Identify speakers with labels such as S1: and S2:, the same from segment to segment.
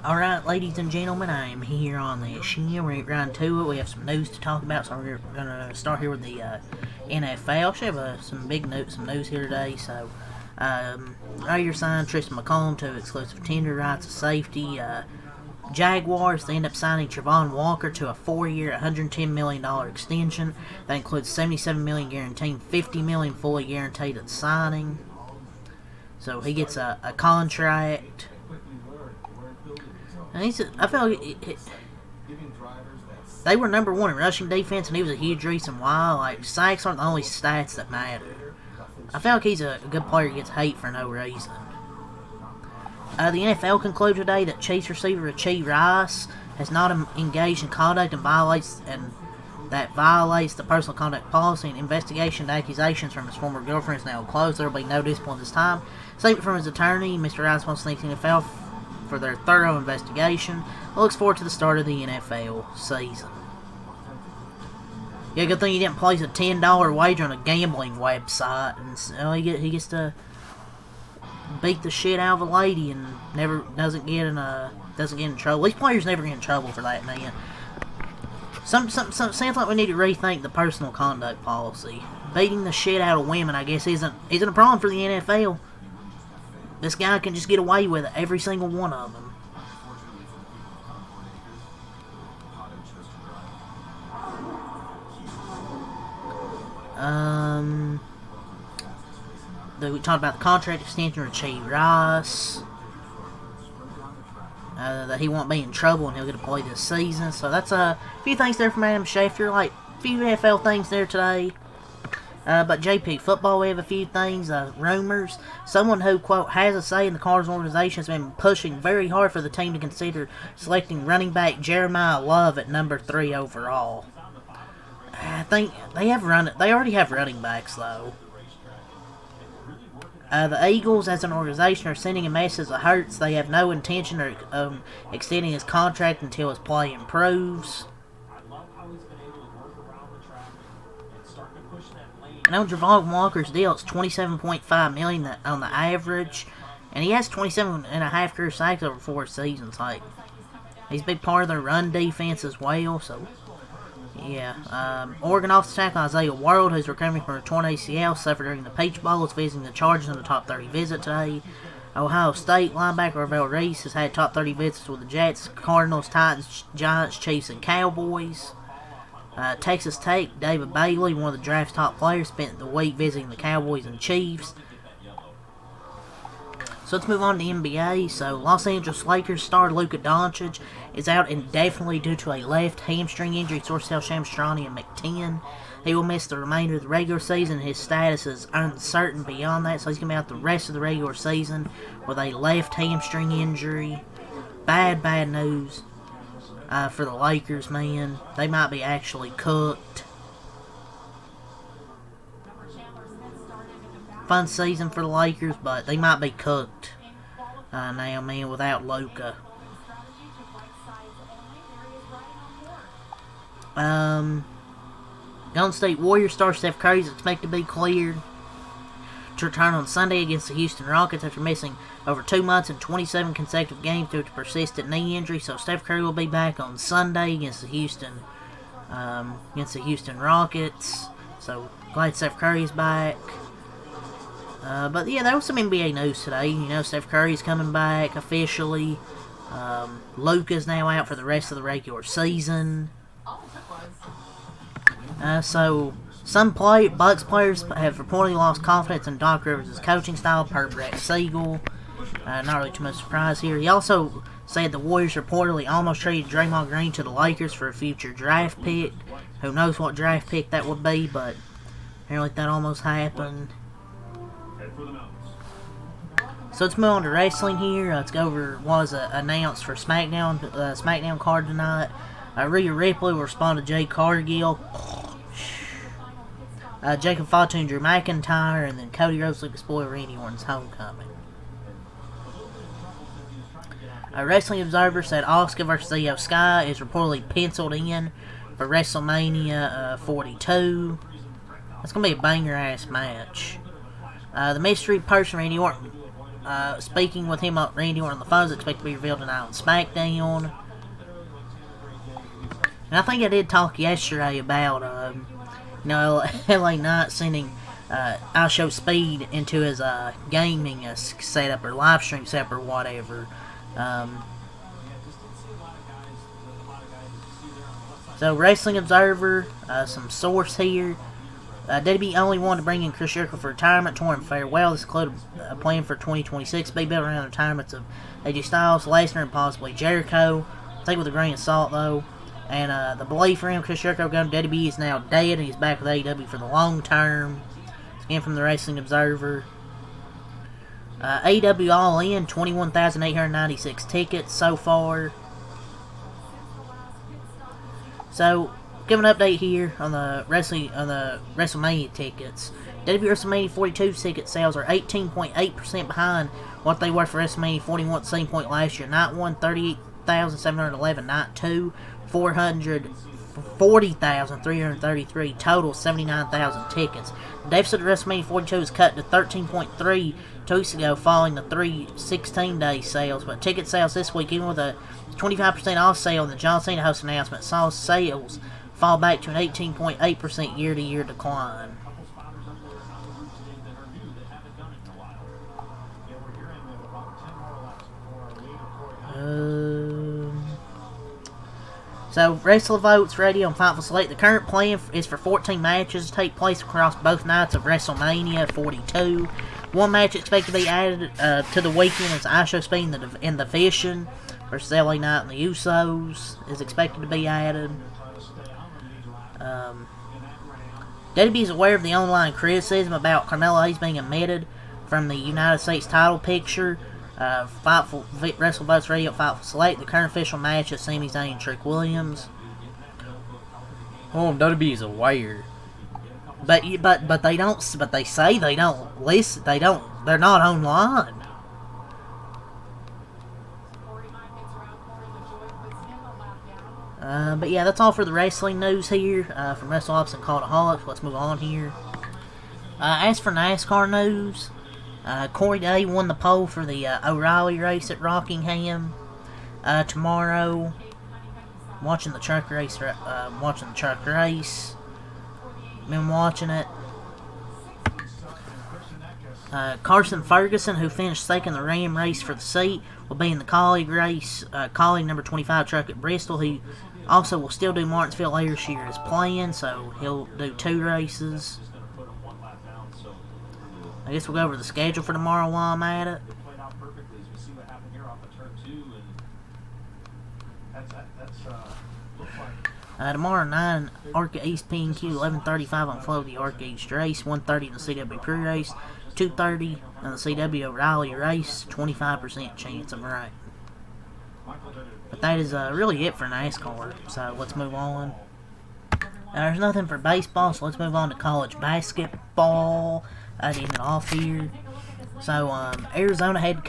S1: Alright, ladies and gentlemen, I am here on the show. We're getting right into it. We have some news to talk about, so we're going to start here with the NFL. Should have some big news, some news here today. So, Raiders signed Tristan McCollum to exclusive tender rights of safety. Jaguars, they end up signing Travon Walker to a 4-year, $110 million extension. That includes $77 million guaranteed, $50 million fully guaranteed at signing. So he gets a contract. And I feel like they were number one in rushing defense, and he was a huge reason why. Like, sacks aren't the only stats that matter. I feel like he's a good player who gets hate for no reason. The NFL concluded today that Chiefs receiver Achille Rice has not engaged in conduct and violates the personal conduct policy. An investigation and accusations from his former girlfriend is now closed. There will be no discipline this time. Statement from his attorney, Mr. Rice wants to thank the NFL for their thorough investigation. Looks forward to the start of the NFL season. Yeah, good thing he didn't place a $10 wager on a gambling website, and he gets to beat the shit out of a lady and never doesn't get in trouble. These players never get in trouble for that, man. Some sounds like we need to rethink the personal conduct policy. Beating the shit out of women, I guess, isn't a problem for the NFL. This guy can just get away with it, every single one of them. We talked about the contract extension with Achille Rice. That he won't be in trouble and he'll get to play this season. So that's a few things there from Adam Schefter. Like, a few NFL things there today. But JP football, we have a few things, rumors. Someone who, quote, has a say in the Cardinals organization has been pushing very hard for the team to consider selecting running back Jeremiah Love at number 3 overall. I think they already have running backs, though. The Eagles, as an organization, are sending a message to Hurts. They have no intention of extending his contract until his play improves. And on Travon Walker's deal, it's $27.5 million on the average, and he has 27.5 career sacks over 4 seasons. Like, he's a big part of their run defense as well. So, yeah. Oregon offensive tackle Isaiah World, who's recovering from a torn ACL, suffered during the Peach Bowl, is visiting the Chargers on the top 30 visit today. Ohio State linebacker Ravel Reese has had top 30 visits with the Jets, Cardinals, Titans, Giants, Chiefs, and Cowboys. Texas Tech, David Bailey, one of the draft's top players, spent the week visiting the Cowboys and Chiefs. So let's move on to the NBA. So Los Angeles Lakers star Luka Doncic is out indefinitely due to a left hamstring injury, sources tell Shamstrani and McTen. He will miss the remainder of the regular season. His status is uncertain beyond that, so he's going to be out the rest of the regular season with a left hamstring injury. Bad news. For the Lakers, man. They might be actually cooked. Fun season for the Lakers, but they might be cooked now, man, without Luka. Golden State Warriors star Steph Curry is expected to be cleared to return on Sunday against the Houston Rockets after missing over 2 months and 27 consecutive games due to persistent knee injury. So Steph Curry will be back on Sunday against the Houston Rockets. So glad Steph Curry's back. But yeah, there was some NBA news today. You know, Steph Curry's coming back officially. Luka's now out for the rest of the regular season. So some Bucks players have reportedly lost confidence in Doc Rivers' coaching style, per Brett Siegel. Not really too much surprise here. He also said the Warriors reportedly almost traded Draymond Green to the Lakers for a future draft pick. Who knows what draft pick that would be, but apparently that almost happened. So let's move on to wrestling here. Let's go over what was announced for SmackDown card tonight. Rhea Ripley will respond to Jade Cargill. Jacob Fatu and Drew McIntyre, and then Cody Rhodes, Lucas Boyle, Randy Orton's homecoming. A Wrestling Observer said Asuka vs. Io Sky is reportedly penciled in for WrestleMania 42. That's going to be a banger-ass match. The mystery person, Randy Orton, speaking with him, Randy Orton on the phone, is expected to be revealed tonight on SmackDown. And I think I did talk yesterday about, LA Knight sending I'll Show Speed into his gaming setup or live stream setup or whatever. So, Wrestling Observer, some source here. WWE only wanted to bring in Chris Jericho for retirement, tour, and farewell. This included a plan for 2026 to be built around the retirements of AJ Styles, Lesnar, and possibly Jericho. Take it with a grain of salt, though. And the belief for him, Chris Jericho going to WWE, is now dead, and he's back with AEW for the long term. Again, from the Wrestling Observer. AEW All In, 21,896 tickets so far. So, give an update here on the WrestleMania tickets. WWE WrestleMania 42 ticket sales are 18.8% behind what they were for WrestleMania 41 at the same point last year. Night 1, 38,711. Night 2, 440,333. Total, 79,000 tickets. The deficit of WrestleMania 42 was cut to 13.3 2 weeks ago following the 16-day sales. But ticket sales this week, even with a 25% off sale and the John Cena host announcement, saw sales fall back to an 18.8% year-to-year decline. So, WrestleVotes Radio and Fightful Select. The current plan is for 14 matches to take place across both nights of WrestleMania 42. One match expected to be added to the weekend is I Show Speed in the Division versus LA Knight and the Usos is expected to be added. WWE is aware of the online criticism about Carmelo Hayes being omitted from the United States title picture. WrestleVotes Radio Fightful Select. The current official match is Sami Zayn and Trick Williams.
S2: Oh, WWE is aware.
S1: But they don't. But they say they don't listen. They don't. They're not online. But yeah, that's all for the wrestling news here from WrestleOps and Cultaholics. Let's move on here. As for NASCAR news, Corey Day won the pole for the O'Reilly race at Rockingham tomorrow. Watching the truck race. Been watching it. Carson Ferguson, who finished second in the Ram race for the seat, will be in the Colleague race, Colleague number 25 truck at Bristol. He also will still do Martinsville later this year as planned, so he'll do 2 races. I guess we'll go over the schedule for tomorrow while I'm at it. Tomorrow 9, ARCA East P&Q, 11:35 on Flow the ARCA East race, 1:30 in the CW pre-race, 2:30 on the CW O'Reilly race, 25% chance of rain. But that is really it for NASCAR, so let's move on. There's nothing for baseball, so let's move on to college basketball. I didn't get off here. So, Arizona head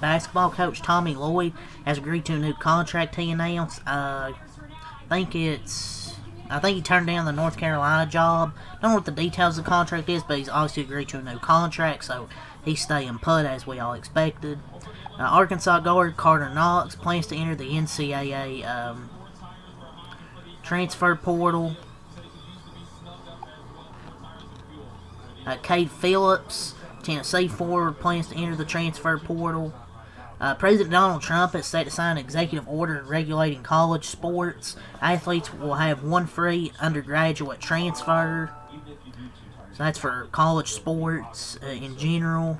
S1: basketball coach Tommy Lloyd has agreed to a new contract, he announced. I think he turned down the North Carolina job. Don't know what the details of the contract is, but he's obviously agreed to a new contract, so he's staying put as we all expected. Arkansas guard Carter Knox plans to enter the NCAA transfer portal. Cade Phillips, Tennessee forward, plans to enter the transfer portal. President Donald Trump has set to sign an executive order regulating college sports. Athletes will have one free undergraduate transfer. So that's for college sports in general.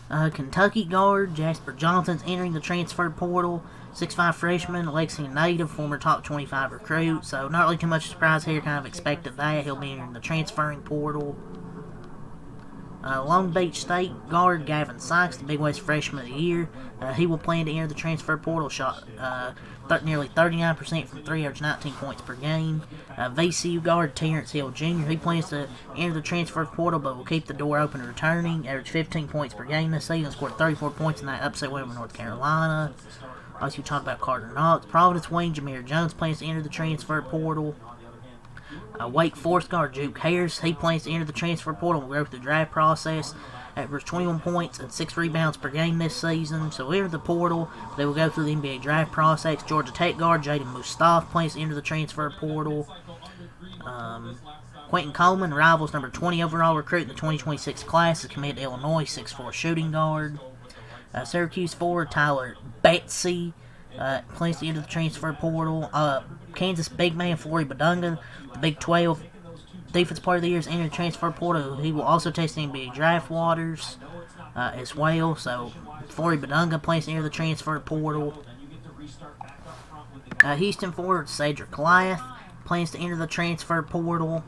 S1: Kentucky guard Jasper Johnson's entering the transfer portal. 6'5" freshman, Lexington native, former top 25 recruit. So not really too much surprise here. Kind of expected that. He'll be entering the transferring portal. Long Beach State guard Gavin Sykes, the Big West Freshman of the Year. He will plan to enter the transfer portal. Shot nearly 39% from 3, averaged 19 points per game. VCU guard Terrence Hill Jr. He plans to enter the transfer portal, but will keep the door open to returning. Averaged 15 points per game this season. Scored 34 points in that upset win over North Carolina. Also, we talked about Carter Knox. Providence wing Jameer Jones plans to enter the transfer portal. Wake Forest guard Juke Harris, he plans to enter the transfer portal and go through the draft process. Averaged 21 points and 6 rebounds per game this season. So enter the portal. They will go through the NBA draft process. Georgia Tech guard Jaden Mustaf plans to enter the transfer portal. Quentin Coleman, Rivals number 20 overall recruit in the 2026 class, is committed to Illinois, 6'4" shooting guard. Syracuse forward Tyler Betsy plans to enter the transfer portal. Kansas big man Flory Badunga, the Big 12 Defensive Player of the Year, is entering the transfer portal. He will also test the NBA draft waters as well. So Flory Badunga plans to enter the transfer portal. Houston forward Cedric Goliath plans to enter the transfer portal.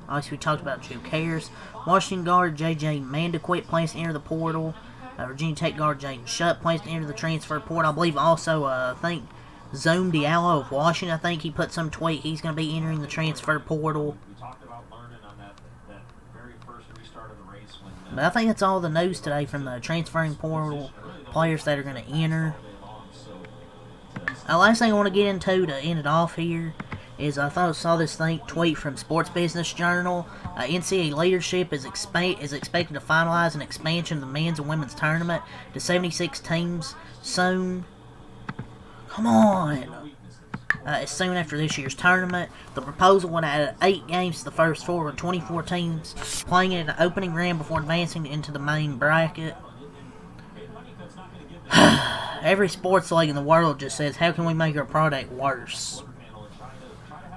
S1: Obviously, we talked about Juke Harris. Washington guard J.J. Mandaquit plans to enter the portal. Virginia Tech guard Jaden Shutt plans to enter the transfer portal. I believe also, I think, Zoom Diallo of Washington, I think he put some tweet. He's going to be entering the transfer portal. But I think that's all the news today from the transferring portal players that are going to enter. Last thing I want to get into to end it off here is I saw this tweet from Sports Business Journal. NCAA leadership is expected to finalize an expansion of the men's and women's tournament to 76 teams soon. Come on! It's soon after this year's tournament. The proposal would add 8 games to the first 4 with 24 teams playing in the opening round before advancing into the main bracket. Every sports league in the world just says, how can we make our product worse?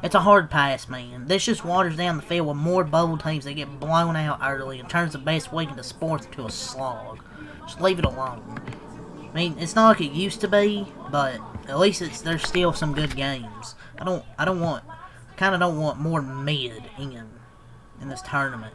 S1: It's a hard pass, man. This just waters down the field with more bowl teams that get blown out early and turns the best weekend of sports into a slog. Just leave it alone. I mean, it's not like it used to be, but at least there's still some good games. I don't want more mid in this tournament.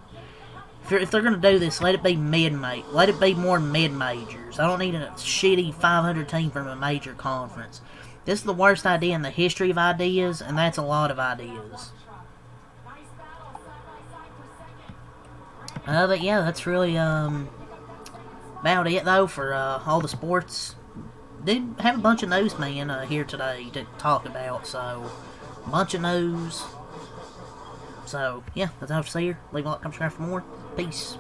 S1: If they're gonna do this, let it be let it be more mid majors. I don't need a shitty 500 team from a major conference. This is the worst idea in the history of ideas, and that's a lot of ideas. But yeah, that's really about it though for all the sports. Did have a bunch of news, man, here today to talk about, so a bunch of news. So yeah, that's all I have to say here. Leave a like, subscribe for more. Peace.